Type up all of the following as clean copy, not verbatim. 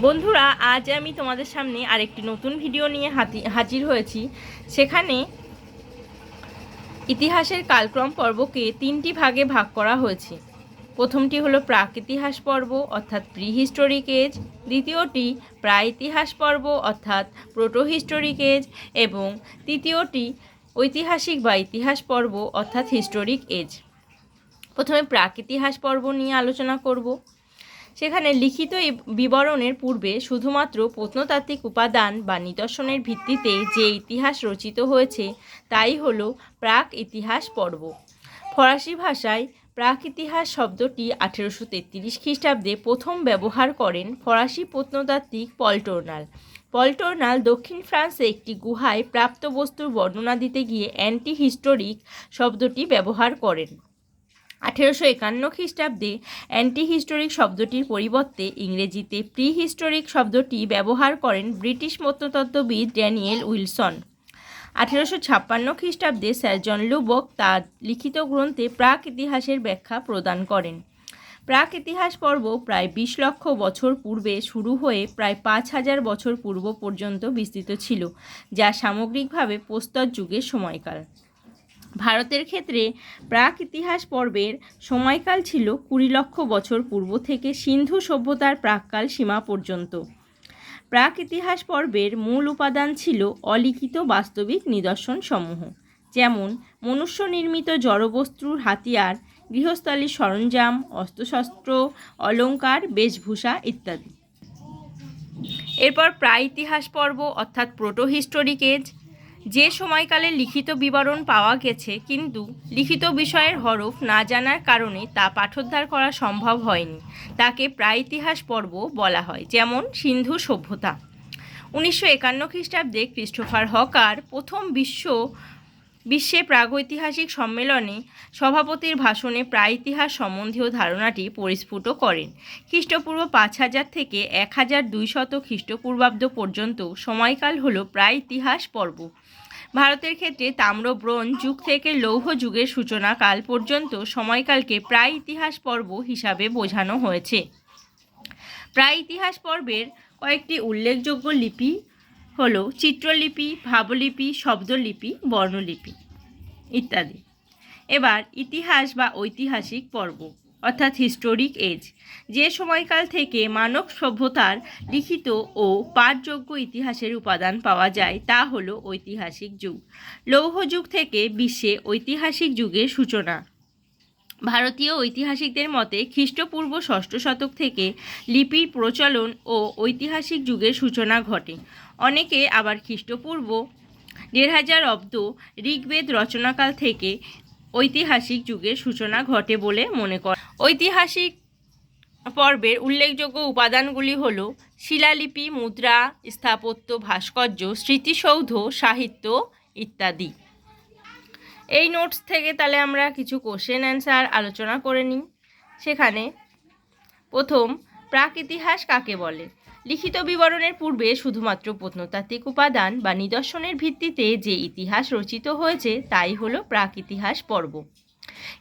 বন্ধুরা, আজ আমি তোমাদের সামনে আরেকটি নতুন ভিডিও নিয়ে হাজির হয়েছি। সেখানে ইতিহাসের কালক্রম পর্বকে তিনটি ভাগে ভাগ করা হয়েছে। প্রথমটি হলো প্রাক ইতিহাস পর্ব অর্থাৎ প্রি হিস্টোরিক এজ, দ্বিতীয়টি প্রাইতিহাস পর্ব অর্থাৎ প্রোটো হিস্টোরিক এজ এবং তৃতীয়টি ঐতিহাসিক বা ইতিহাস পর্ব অর্থাৎ হিস্টোরিক এজ। প্রথমে প্রাক ইতিহাস পর্ব নিয়ে আলোচনা করব। সেখানে লিখিত বিবরণের পূর্বে শুধুমাত্র প্রত্নতাত্ত্বিক উপাদান বা নিদর্শনের ভিত্তিতে যে ইতিহাস রচিত হয়েছে তাই হলো প্রাক ইতিহাস পর্ব। ফরাসি ভাষায় প্রাক ইতিহাস শব্দটি 1833 খ্রিস্টাব্দে প্রথম ব্যবহার করেন ফরাসি প্রত্নতাত্ত্বিক পল টোর্নাল। পল টোর্নাল দক্ষিণ ফ্রান্সে একটি গুহায় প্রাপ্ত বস্তুর বর্ণনা দিতে গিয়ে অ্যান্টি হিস্টোরিক শব্দটি ব্যবহার করেন। 1851 খ্রিস্টাব্দে অ্যান্টি হিস্টোরিক শব্দটির পরিবর্তে ইংরেজিতে প্রি হিস্টোরিক শব্দটি ব্যবহার করেন ব্রিটিশ প্রত্নতত্ত্ববিদ ড্যানিয়েল উইলসন। 1856 খ্রিস্টাব্দে স্যার জন লুবক তার লিখিত গ্রন্থে প্রাক ইতিহাসের ব্যাখ্যা প্রদান করেন। প্রাক ইতিহাস পর্ব প্রায় 20 লক্ষ বছর পূর্বে শুরু হয়ে প্রায় 5000 বছর পূর্ব পর্যন্ত বিস্তৃত ছিল, যা সামগ্রিকভাবে প্রস্তর যুগের সময়কাল। ভারতের ক্ষেত্রে প্রাক ইতিহাস পর্বের সময়কাল ছিল 20 লক্ষ বছর পূর্ব থেকে সিন্ধু সভ্যতার প্রাককাল সীমা পর্যন্ত। প্রাক ইতিহাস পর্বের মূল উপাদান ছিল অলিখিত বাস্তবিক নিদর্শন সমূহ, যেমন মনুষ্য নির্মিত জড়বস্তুর হাতিয়ার, গৃহস্থালির সরঞ্জাম, অস্ত্রশস্ত্র, অলঙ্কার, বেশভূষা ইত্যাদি। এরপর প্রাক ইতিহাস পর্ব অর্থাৎ প্রোটো হিস্টোরিক এজ, যে সময়কালে লিখিত বিবরণ পাওয়া গেছে কিন্তু লিখিত বিষয়ের হরফ না জানার কারণে তা পাঠোদ্ধার করা সম্ভব হয়নি, তাকে প্রাইতিহাস পর্ব বলা হয়। যেমন সিন্ধু সভ্যতা। 1951 খ্রিস্টাব্দে ক্রিস্টোফার হকার প্রথম বিশ্বে প্রাগৈতিহাসিক সম্মেলনে সভাপতির ভাষণে প্রাইতিহাস সম্বন্ধীয় ধারণাটি পরিস্ফুট করেন। খ্রিস্টপূর্ব 5000 থেকে 1200 খ্রিস্টপূর্বাব্দ পর্যন্ত সময়কাল হল প্রাইতিহাস পর্ব। ভারতের ক্ষেত্রে তাম্র ব্রোঞ্জ যুগ থেকে লৌহ যুগের সূচনা কাল পর্যন্ত সময়কালকে প্রাক ইতিহাস পর্ব হিসাবে বোঝানো হয়েছে। প্রাক ইতিহাস পর্বের কয়েকটি উল্লেখযোগ্য লিপি হল চিত্রলিপি, ভাবলিপি, শব্দলিপি, বর্ণলিপি ইত্যাদি। এবার ইতিহাস বা ঐতিহাসিক পর্ব অর্থাৎ হিস্টোরিক এজ, যে সময়কাল থেকে মানব সভ্যতার লিখিত ও পাঠযোগ্য ইতিহাসের উপাদান পাওয়া যায় তা হল ঐতিহাসিক যুগ। লৌহ যুগ থেকে বিশ্বে ঐতিহাসিক যুগের সূচনা। ভারতীয় ঐতিহাসিকদের মতে খ্রিস্টপূর্ব 6ষ্ঠ শতক থেকে লিপির প্রচলন ও ঐতিহাসিক যুগের সূচনা ঘটে। অনেকে আবার খ্রিস্টপূর্ব 1500 অব্দ ঋগ্বেদ রচনাকাল থেকে ঐতিহাসিক যুগের সূচনা ঘটে বলে মনে করে। ঐতিহাসিক পর্বের উল্লেখযোগ্য উপাদানগুলি হল শিলালিপি, মুদ্রা, স্থাপত্য, ভাস্কর্য, স্মৃতিসৌধ, সাহিত্য ইত্যাদি। এই নোটস থেকে তাহলে আমরা কিছু কোশ্চেন অ্যান্সার আলোচনা করে নিই। সেখানে প্রথম, প্রাক ইতিহাস কাকে বলে? লিখিত বিবরণের পূর্বে শুধুমাত্র প্রত্নতাত্ত্বিক উপাদান বা নিদর্শনের ভিত্তিতে যে ইতিহাস রচিত হয়েছে তাই হলো প্রাক ইতিহাস পর্ব।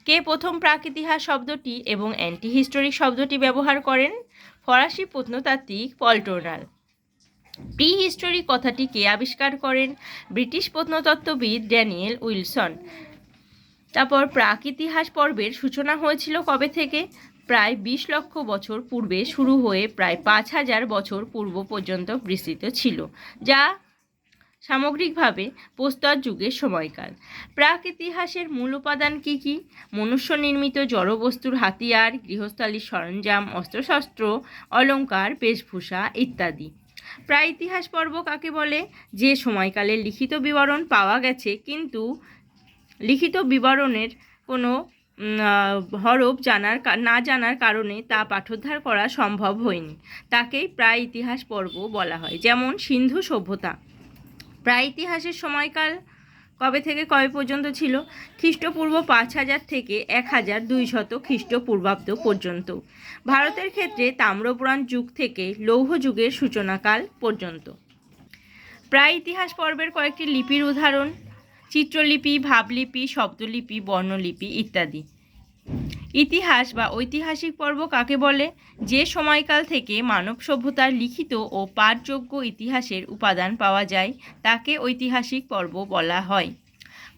কে প্রথম প্রাক ইতিহাস শব্দটি এবং অ্যান্টি হিস্টোরিক শব্দটি ব্যবহার করেন? ফরাসি প্রত্নতাত্ত্বিক পল টোর্নাল। প্রি হিস্টোরিক কথাটি কে আবিষ্কার করেন? ব্রিটিশ প্রত্নতত্ত্ববিদ ড্যানিয়েল উইলসন। তারপর প্রাক ইতিহাস পর্বের সূচনা হয়েছিল কবে থেকে? প্রায় 20 লক্ষ বছর পূর্বে শুরু হয়ে প্রায় 5000 বছর পূর্ব পর্যন্ত বিস্তৃত ছিল, যা সামগ্রিকভাবে প্রস্তর যুগের সময়কাল। প্রাক ইতিহাসের মূল উপাদান কী কী? মনুষ্য নির্মিত জড়বস্তুর হাতিয়ার, গৃহস্থালির সরঞ্জাম, অস্ত্রশস্ত্র, অলঙ্কার, বেশভূষা ইত্যাদি। প্রাক ইতিহাস পর্ব কাকে বলে? যে সময়কালে লিখিত বিবরণ পাওয়া গেছে কিন্তু লিখিত বিবরণের কোনো হরফ না জানার কারণে তা পাঠোদ্ধার করা সম্ভব হয়নি, তাকেই প্রাক ইতিহাস পর্ব বলা হয়। যেমন সিন্ধু সভ্যতা। প্রাক ইতিহাসের সময়কাল কবে থেকে কবে পর্যন্ত ছিল? খ্রিস্টপূর্ব 5000 থেকে 1200 খ্রিস্টপূর্বাব্দ পর্যন্ত। ভারতের ক্ষেত্রে তাম্রব্রোঞ্জ যুগ থেকে লৌহ যুগের সূচনাকাল পর্যন্ত। প্রাক ইতিহাস পর্বের কয়েকটি লিপির উদাহরণ: চিত্রলিপি, ভাবলিপি, শব্দলিপি, বর্ণলিপি ইত্যাদি। ইতিহাস বা ঐতিহাসিক পর্ব কাকে বলে? যে সময়কাল থেকে মানব সভ্যতার লিখিত ও পাঠযোগ্য ইতিহাসের উপাদান পাওয়া যায় তাকে ঐতিহাসিক পর্ব বলা হয়।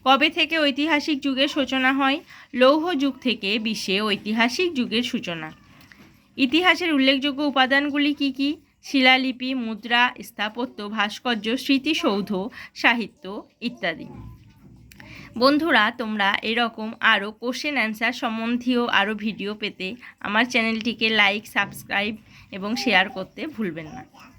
কবে থেকে ঐতিহাসিক যুগের সূচনা হয়? লৌহ যুগ থেকে বিশ্বে ঐতিহাসিক যুগের সূচনা। ইতিহাসের উল্লেখযোগ্য উপাদানগুলি কি কি? শিলালিপি, মুদ্রা, স্থাপত্য, ভাস্কর্য, স্মৃতিসৌধ, সাহিত্য ইত্যাদি। বন্ধুরা, তোমরা এরকম আরও কোশ্চেন অ্যান্সার সম্বন্ধীয় আরও ভিডিও পেতে আমার চ্যানেলটিকে লাইক, সাবস্ক্রাইব এবং শেয়ার করতে ভুলবেন না।